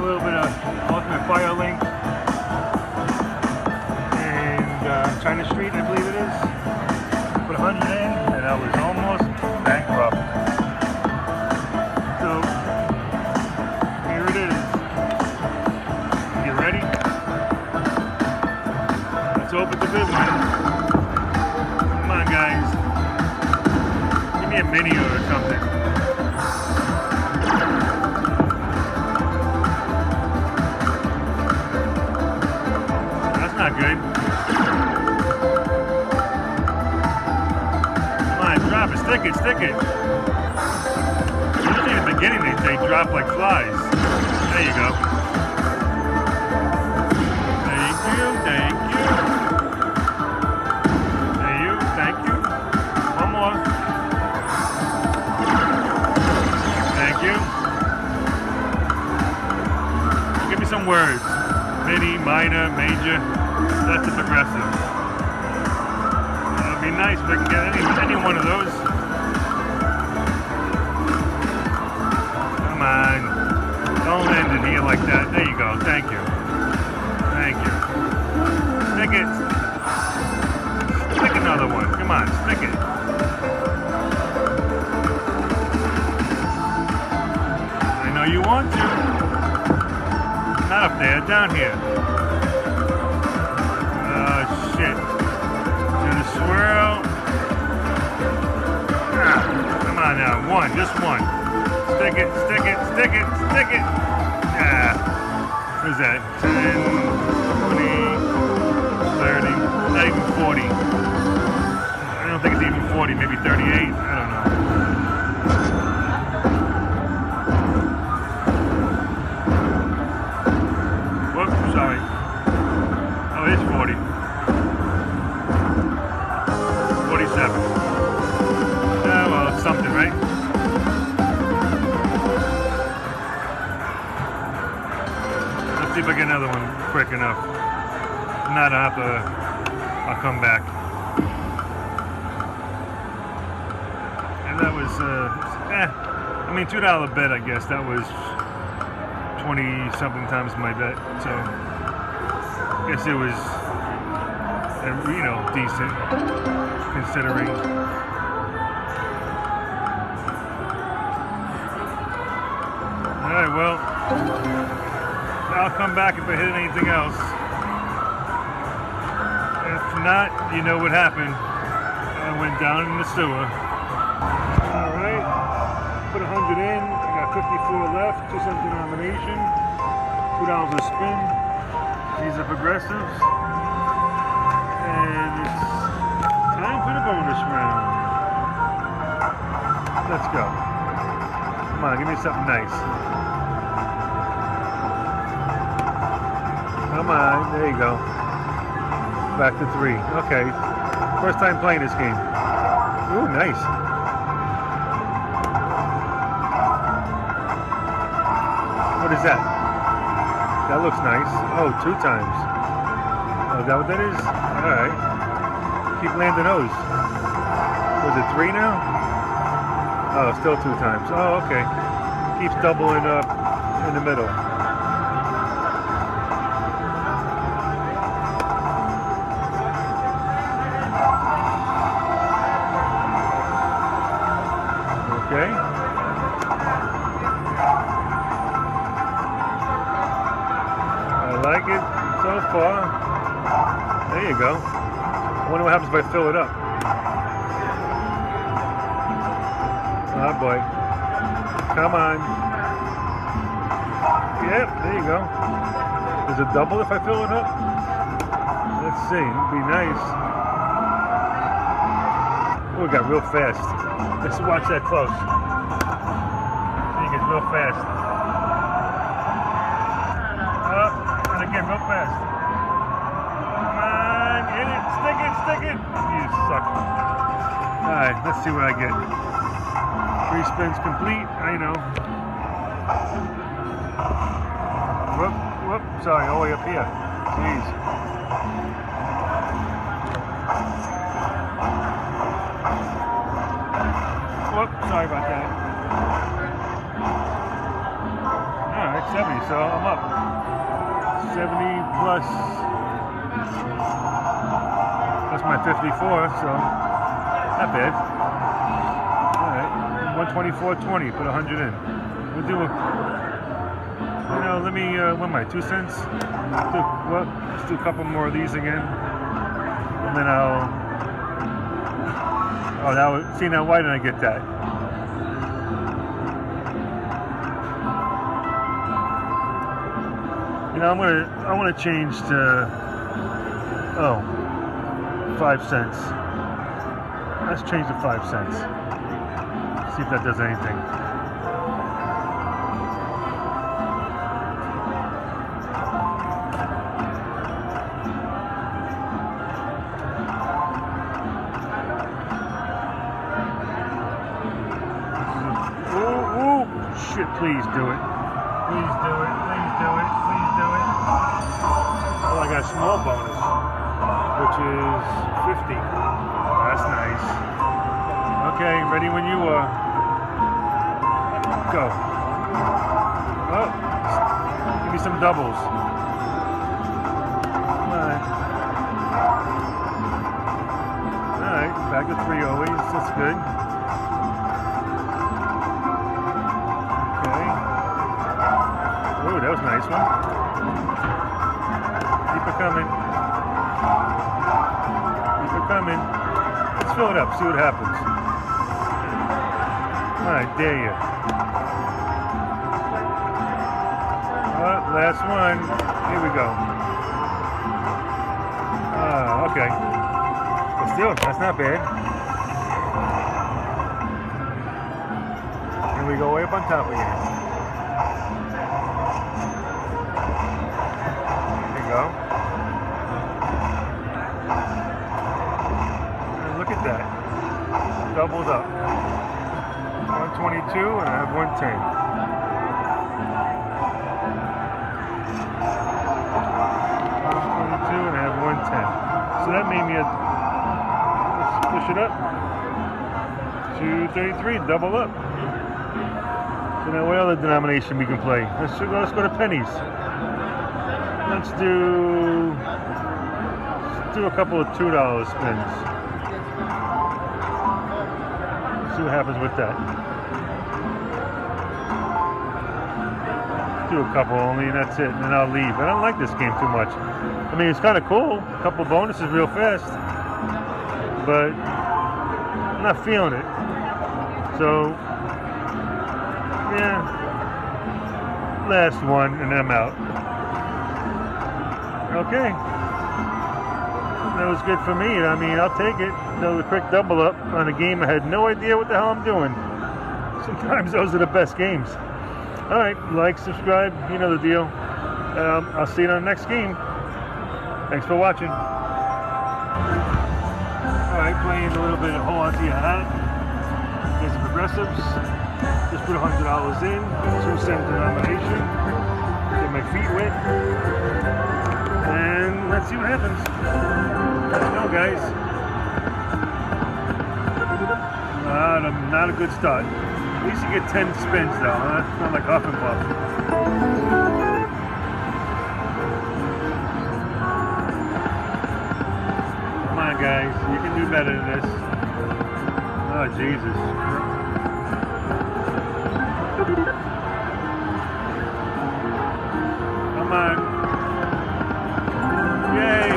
little bit of Ultimate Fire Link and China Street, I believe it is. Put 100 in, and I was almost bankrupt. So here it is. You ready? Let's open the big one. Come on, guys. Give me a mini or something. Not good. Come on, drop it, stick it, stick it. Usually in the beginning they say drop like flies. There you go. Thank you, thank you. Thank you. One more. Thank you. Give me some words. Mini, minor, major. That's a progressive. It'd be nice if I could get any one of those. Come on. Don't end it here like that. There you go. Thank you. Thank you. Stick it. Stick another one. Come on. Stick it. I know you want to. Not up there. Down here. Shit. Gonna swirl. Ah, come on now. One. Just one. Stick it, stick it, stick it, stick it. Ah. What is that? 10, 20, 30. Not even 40. I don't think it's even 40. Maybe 38. I don't know. Whoops. Sorry. Oh, it's 40. 47. Well, it's something, right? Let's see if I get another one quick enough. If not, I'll come back. And that was, I mean, $2 bet, I guess. That was 20-something times my bet. So, I guess it was, you know, decent. Considering. Alright, well, I'll come back if I hit anything else. If not, you know what happened. I went down in the sewer. Alright, put 100 in, I got 54 left, 2 cents denomination, $2 a spin. These are progressives. And it's time for the bonus round. Let's go. Come on, give me something nice. Come on, there you go. Back to 3. Okay. First time playing this game. Ooh, nice. What is that? That looks nice. Oh, 2 times. Oh, is that what that is? Alright. Keep landing those. Was it 3 now? Oh, still 2 times. Oh, okay. Keeps doubling up in the middle. Okay. I like it so far. There you go. I wonder what happens if I fill it up. Oh boy. Come on. Yep, there you go. Is it double if I fill it up? Let's see. It'd be nice. Oh, it got real fast. Let's watch that close. It gets real fast. Up, and again, real fast. Come on, hit it, stick it, stick it. You suck. Alright, let's see what I get. 3 spins complete, I know. Whoop, sorry, all the way up here. Jeez. Whoop, sorry about that. Alright, 70, so I'm up. 70 plus my 54, so not bad. Alright, 124.20, put 100 in. We'll do a, let me, what am I, 2 cents? Let's do a couple more of these again. And then I'll, see now, why didn't I get that? I want to change to 5 cents. Let's change to 5 cents. See if that does anything. Ooh, shit, please do it. Please do it, please do it, please do it. Oh, I got a small bonus, which is 50. That's nice. Okay, ready when you are. Go. Oh, give me some doubles. Alright, back to 3 always, that's good. Ooh, that was a nice one. Keep it coming. Keep it coming. Let's fill it up, see what happens. I dare you. Last one. Here we go. Okay. But still, that's not bad. And we go way up on top again. And look at that. Doubled up. 122 and I have 110. 122 and I have 110. So that made me let's push it up. 233, double up. So now what other denomination we can play? Let's go to pennies. Let's do a couple of $2 spins. See what happens with that. Do a couple only, and that's it, and then I'll leave. I don't like this game too much. I mean, it's kind of cool. A couple bonuses real fast, but I'm not feeling it. So, yeah, last one, and then I'm out. Okay, that was good for me. I mean, I'll take it. The quick double up on a game I had no idea what the hell I'm doing. Sometimes those are the best games. All right, like, subscribe, you know the deal. I'll see you on the next game. Thanks for watching. All right, playing a little bit of hold on to your hat. Here's the progressives. Just put $100 in, 2 cent denomination. Get my feet wet. And let's see what happens. Let's go, guys. Not a good start. At least you get 10 spins, though, huh? Not like Huff and Puff. Come on, guys. You can do better than this. Oh, Jesus. Come on. Yay!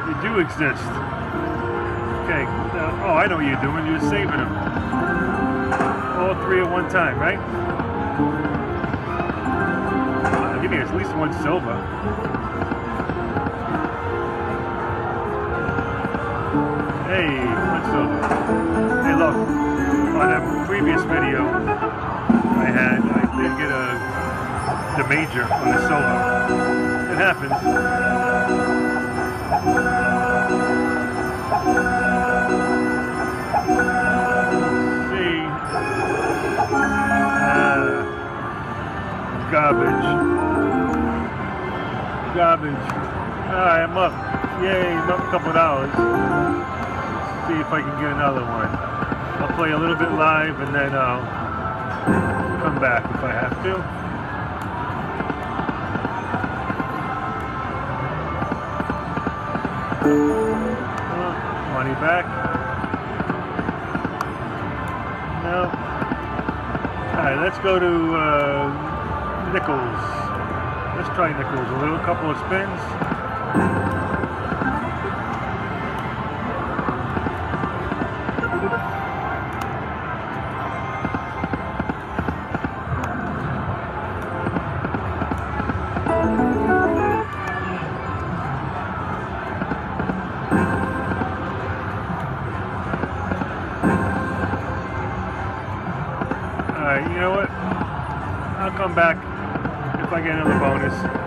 You do exist. Okay. Oh, I know what you're doing. You're saving them. All 3 at one time, right? Give me at least 1 silver. Hey, 1 silver. Hey, look. On a previous video I did get the major on the solo. It happens. Garbage. Alright, I'm up. Yay, I'm up a couple dollars. Let's see if I can get another one. I'll play a little bit live and then I'll come back if I have to. Money back. No. Alright, let's go to nickels. Let's try nickels. A little couple of spins. Alright, you know what? I'll come back if I get another bonus.